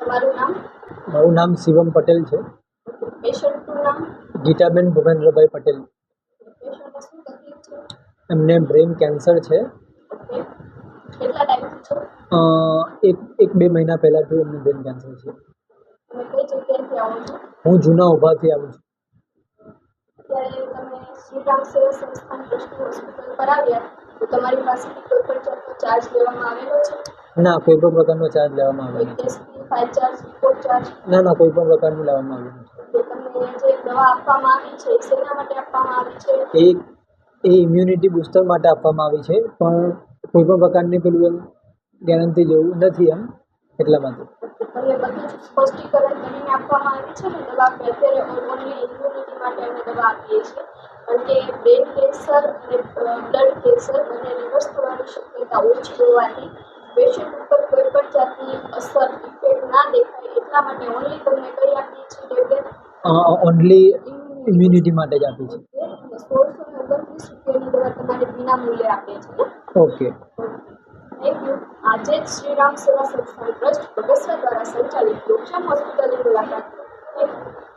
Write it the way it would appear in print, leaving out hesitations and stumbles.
તમારું નામ? મારું નામ શિવમ પટેલ છે. પેશન્ટનું નામ? ગીતાબેન ભૂપેન્દ્રભાઈ પટેલ. પેશન્ટને શું તકલીફ છે? એમને બ્રેન કેન્સર છે. ઓકે. કેટલા ટાઈમથી છો? એક બે મહિના પહેલાંથી એમને બ્રેન કેન્સર છે. તમે કઈ જગ્યાએથી આવો છો? હું જૂના ઉભાથી આવું છું. અત્યારે તમે શ્રીરામ સેવા સંસ્થાન ટ્રસ્ટની હોસ્પિટલ પર આવ્યા તો તમારી પાસેથી કોઈ પણ જાતનો ચાર્જ લેવામાં આવેલો છે? ના, કોઈ પણ પ્રકારનો ચાર્જ લેવામાં આવ્યો કોઈ નથી. Test fee, file charge, report charge? ના, કોઈ પણ પ્રકારનું લેવામાં આવ્યું નથી. તમને જે દવા આપવામાં આવી છે એ શેના માટે આપવામાં આવી છે? એ ઇમ્યુનિટી બૂસ્ટર માટે આપવામાં આવી છે, પણ કોઈ પણ પ્રકારની પેલું એમ ગેરંટી જેવું નથી એમ, એટલા માટે. તમને બધું જ સ્પષ્ટીકરણ કરીને આપવામાં આવી છે ને દવા કે અત્યારે ઓનલી ઇમ્યુનિટી માટે અમે દવા આપીએ છીએ, કારણ કે બ્રેન કેન્સર અને બ્લડ કેન્સર બંનેની વસ્તુઓની શક્યતા ઓછી હોવાથી પેશન્ટ ઉપર કોઈ પણ જાતની અસર ઇફેક્ટ ના દેખાય એટલા માટે ઓનલી તમને કઈ આપીએ છીએ ટેબ્લેટ? ઓનલી ઇમ્યુનિટી માટે જ આપી છે. અને 1629 રૂપિયાની દવા તમારે વિના મૂલ્યે આપે છે ને? ઓકે. Thank you. આજે જ શ્રીરામ સેવા સંસ્થાન ટ્રસ્ટ બગસરા દ્વારા સંચાલિત લોકશામ હોસ્પિટલની મુલાકાત લો. Thank you.